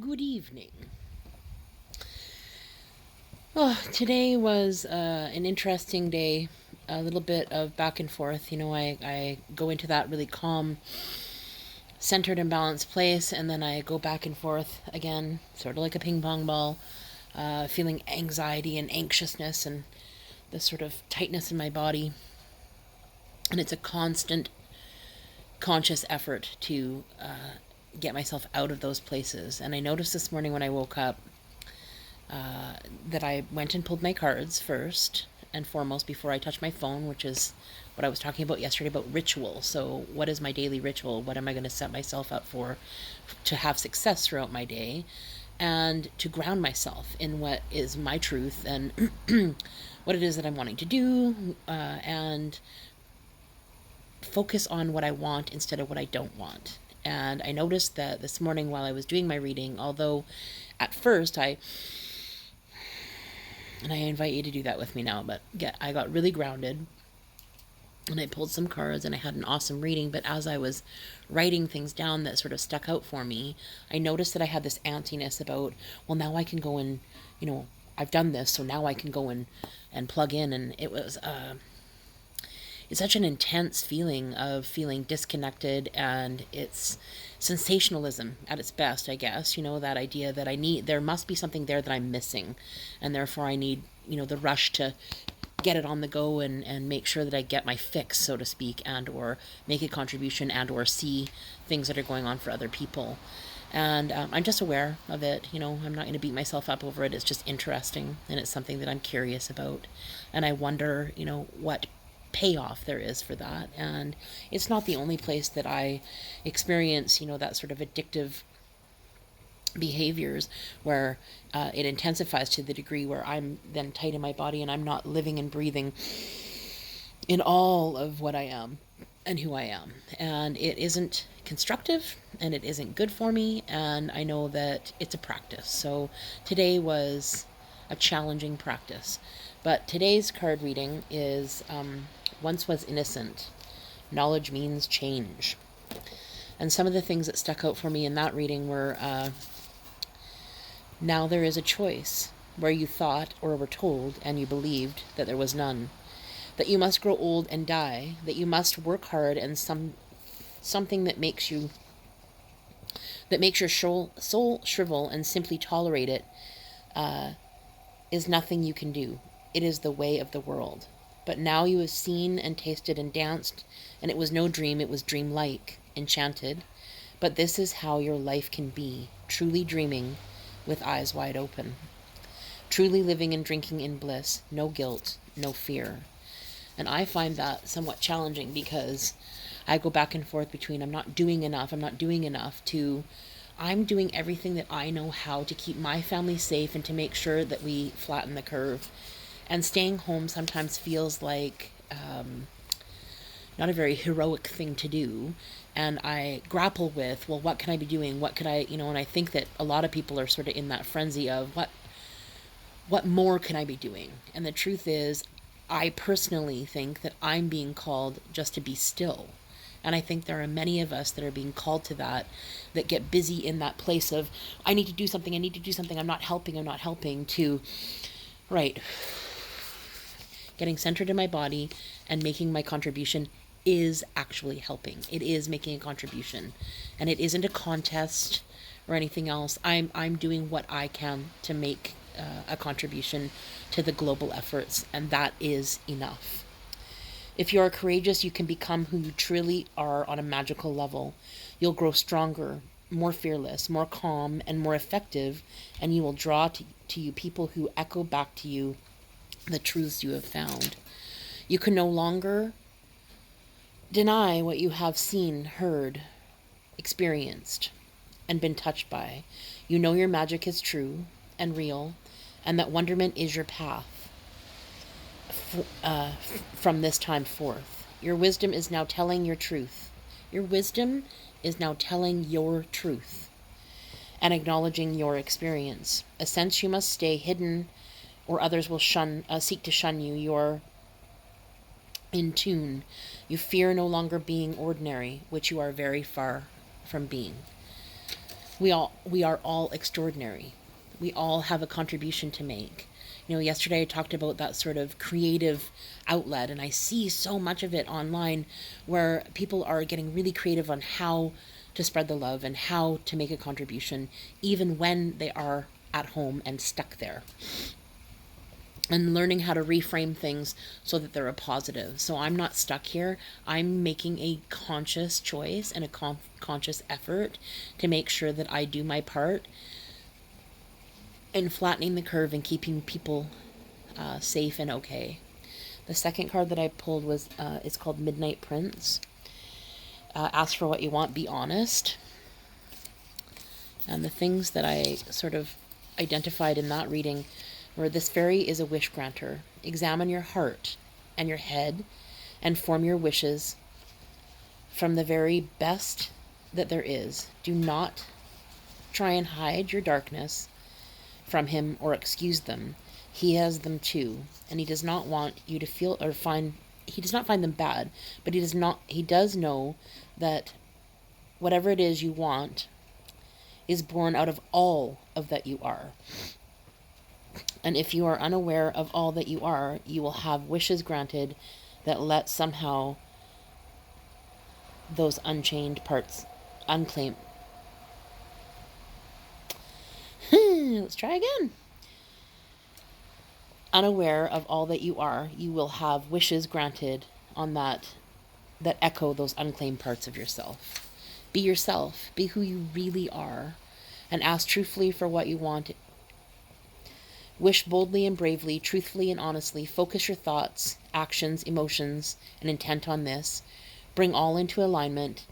Good evening. Oh, today was an interesting day. A little bit of back and forth. I go into that really calm, centered, and balanced place, and then I go back and forth again, sort of like a ping pong ball, feeling anxiety and anxiousness and this sort of tightness in my body. And it's a constant, conscious effort to get myself out of those places. And I noticed this morning when I woke up that I went and pulled my cards first and foremost before I touched my phone, which is what I was talking about yesterday about ritual. So, what is my daily ritual? What am I going to set myself up for to have success throughout my day and to ground myself in what is my truth and what it is that I'm wanting to do and focus on what I want instead of what I don't want. And I noticed that this morning while I was doing my reading, although at first and I invite you to do that with me now, but I got really grounded and I pulled some cards and I had an awesome reading. But as I was writing things down that sort of stuck out for me, I noticed that I had this antsiness about, well, now I can go and, I've done this, so now I can go and plug in. And it's such an intense feeling of feeling disconnected, and it's sensationalism at its best, I guess. That idea that there must be something there that I'm missing, and therefore I need, the rush to get it on the go and make sure that I get my fix, so to speak, and or make a contribution and or see things that are going on for other people. And I'm just aware of it. I'm not going to beat myself up over it. It's just interesting, and it's something that I'm curious about. And I wonder, what payoff there is for that. And it's not the only place that I experience, that sort of addictive behaviors where it intensifies to the degree where I'm then tight in my body and I'm not living and breathing in all of what I am and who I am. And it isn't constructive and it isn't good for me. And I know that it's a practice. So today was a challenging practice. But today's card reading is Once Was Innocent. Knowledge Means Change. And some of the things that stuck out for me in that reading were now there is a choice where you thought or were told and you believed that there was none. That you must grow old and die. That you must work hard and something that makes your soul shrivel and simply tolerate it is nothing you can do. It is the way of the world. But now you have seen and tasted and danced, and it was no dream, it was dreamlike, enchanted. But this is how your life can be, truly dreaming with eyes wide open. Truly living and drinking in bliss, no guilt, no fear. And I find that somewhat challenging because I go back and forth between I'm not doing enough to I'm doing everything that I know how to keep my family safe and to make sure that we flatten the curve. And staying home sometimes feels like not a very heroic thing to do. And I grapple with, well, what can I be doing? What could I, and I think that a lot of people are sort of in that frenzy of what more can I be doing? And the truth is, I personally think that I'm being called just to be still. And I think there are many of us that are being called to that get busy in that place of, I need to do something, I'm not helping, to, right, getting centered in my body and making my contribution is actually helping. It is making a contribution. And it isn't a contest or anything else. I'm doing what I can to make a contribution to the global efforts, and that is enough. If you are courageous, you can become who you truly are on a magical level. You'll grow stronger, more fearless, more calm, and more effective, and you will draw to you people who echo back to you the truths you have found. You can no longer deny what you have seen, heard, experienced, and been touched by. You know your magic is true and real, and that wonderment is your path from this time forth. Your wisdom is now telling your truth. Your wisdom is now telling your truth and acknowledging your experience. A sense you must stay hidden or others will seek to shun you. You're in tune. You fear no longer being ordinary, which you are very far from being. We are all extraordinary. We all have a contribution to make. Yesterday I talked about that sort of creative outlet, and I see so much of it online where people are getting really creative on how to spread the love and how to make a contribution, even when they are at home and stuck there, and learning how to reframe things so that they're a positive. So I'm not stuck here. I'm making a conscious choice and a conscious effort to make sure that I do my part in flattening the curve and keeping people safe and okay. The second card that I pulled was it's called Midnight Prince. Ask for what you want, be honest. And the things that I sort of identified in that reading were: this fairy is a wish granter. Examine your heart and your head and form your wishes from the very best that there is. Do not try and hide your darkness from him or excuse them. He has them too, and he does not want you to feel or find he does not find them bad, but he does know that whatever it is you want is born out of all of that you are. And if you are unaware of all that you are, you will have wishes granted that let somehow those unchained parts unclaim. Let's try again. Unaware of all that you are, you will have wishes granted on that echo those unclaimed parts of yourself. Be yourself. Be who you really are, and ask truthfully for what you want. Wish boldly and bravely, truthfully and honestly. Focus your thoughts, actions, emotions, and intent on this. Bring all into alignment,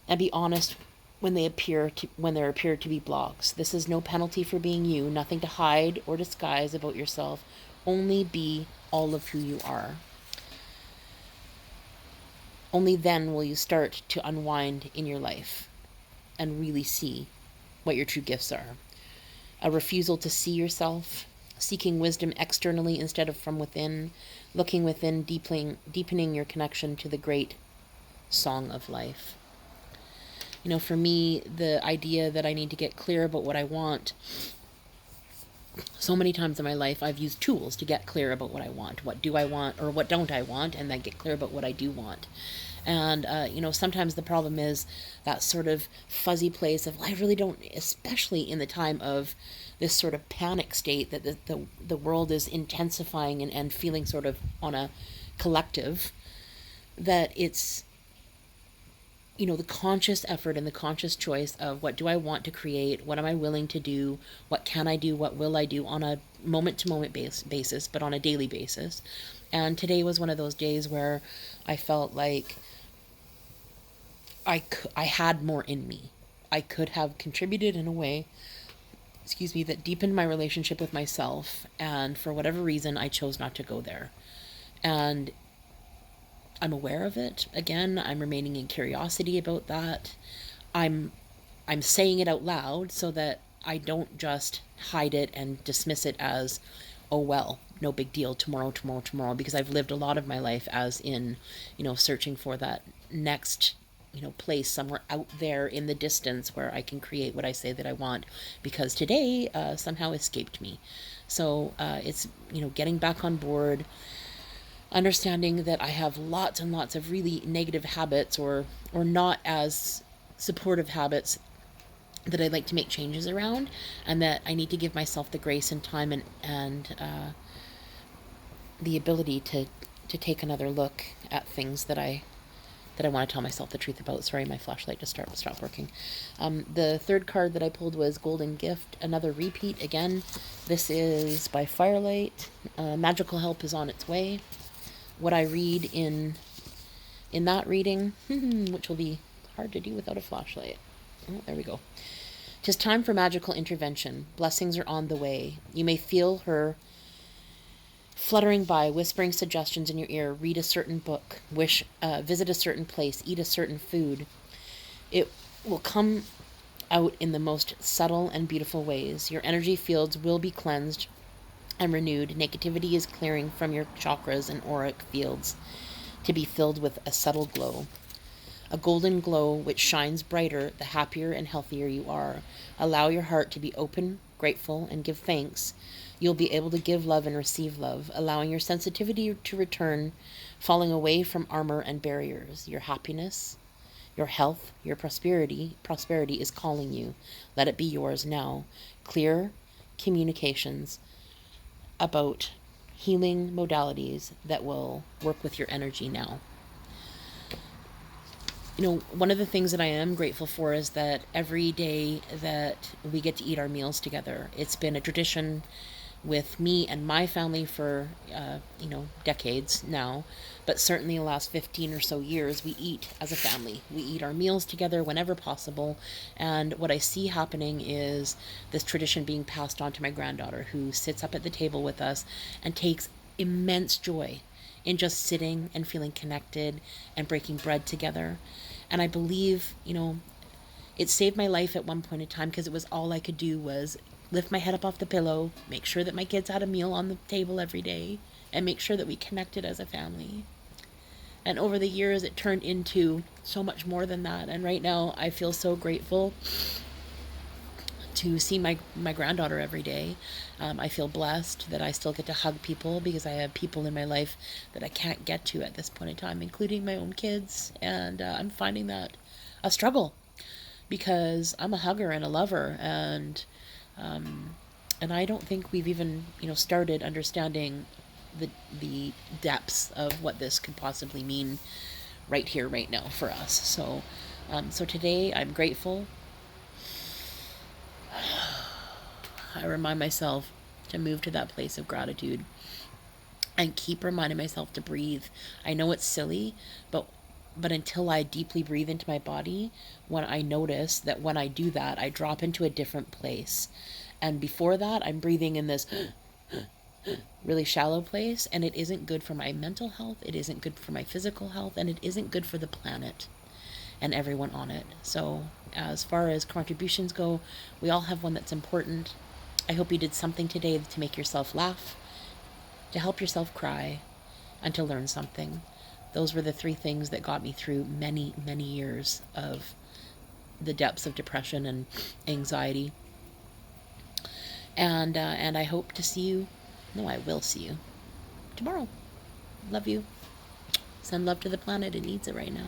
and be honest when there appear to be blocks. This is no penalty for being you, nothing to hide or disguise about yourself. Only be all of who you are. Only then will you start to unwind in your life and really see what your true gifts are. A refusal to see yourself, seeking wisdom externally instead of from within, looking within, deepening your connection to the great song of life. For me, the idea that I need to get clear about what I want, so many times in my life I've used tools to get clear about what I want. What do I want or what don't I want? And then get clear about what I do want. And, sometimes the problem is that sort of fuzzy place of, I really don't, especially in the time of this sort of panic state that the world is intensifying and feeling sort of on a collective, that it's, the conscious effort and the conscious choice of what do I want to create, what am I willing to do, what can I do, what will I do on a moment-to-moment basis, but on a daily basis. And today was one of those days where I felt like I had more in me. I could have contributed in a way, that deepened my relationship with myself, and for whatever reason, I chose not to go there. And I'm aware of it. Again, I'm remaining in curiosity about that. I'm saying it out loud so that I don't just hide it and dismiss it as, oh well, no big deal, tomorrow, because I've lived a lot of my life as in, searching for that next, place somewhere out there in the distance where I can create what I say that I want, because today somehow escaped me. So it's, getting back on board, understanding that I have lots and lots of really negative habits or not as supportive habits that I'd like to make changes around, and that I need to give myself the grace and time and the ability to take another look at things that I want to tell myself the truth about. Sorry, my flashlight just stopped working. The third card that I pulled was Golden Gift, another repeat again. This is by Firelight. Magical help is on its way. What I read in that reading, which will be hard to do without a flashlight. Oh, there we go. 'Tis time for magical intervention. Blessings are on the way. You may feel her fluttering by, whispering suggestions in your ear. Read a certain book, visit a certain place, eat a certain food. It will come out in the most subtle and beautiful ways. Your energy fields will be cleansed and renewed. Negativity is clearing from your chakras and auric fields to be filled with a subtle glow. a golden glow which shines brighter the happier and healthier you are. Allow your heart to be open, grateful, and give thanks. You'll be able to give love and receive love, allowing your sensitivity to return, falling away from armor and barriers. Your happiness, your health, your prosperity is calling you. Let it be yours now. Clear communications about healing modalities that will work with your energy now. One of the things that I am grateful for is that every day that we get to eat our meals together, it's been a tradition with me and my family for, decades now, but certainly the last 15 or so years, we eat as a family. We eat our meals together whenever possible. And what I see happening is this tradition being passed on to my granddaughter, who sits up at the table with us and takes immense joy in just sitting and feeling connected and breaking bread together. And I believe, it saved my life at one point in time, because it was all I could do was lift my head up off the pillow, make sure that my kids had a meal on the table every day, and make sure that we connected as a family. And over the years, it turned into so much more than that. And right now, I feel so grateful to see my granddaughter every day. I feel blessed that I still get to hug people, because I have people in my life that I can't get to at this point in time, including my own kids. And I'm finding that a struggle, because I'm a hugger and a lover, and I don't think we've even started understanding the depths of what this could possibly mean right here, right now for us. So today I'm grateful. I remind myself to move to that place of gratitude and keep reminding myself to breathe. I know it's silly, but until I deeply breathe into my body, when I notice that when I do that, I drop into a different place. And before that, I'm breathing in this really shallow place, and it isn't good for my mental health, it isn't good for my physical health, and it isn't good for the planet and everyone on it. So as far as contributions go, we all have one that's important. I hope you did something today to make yourself laugh, to help yourself cry, and to learn something. Those were the 3 things that got me through many, many years of the depths of depression and anxiety. And I hope to see you. No, I will see you tomorrow. Love you. Send love to the planet. It needs it right now.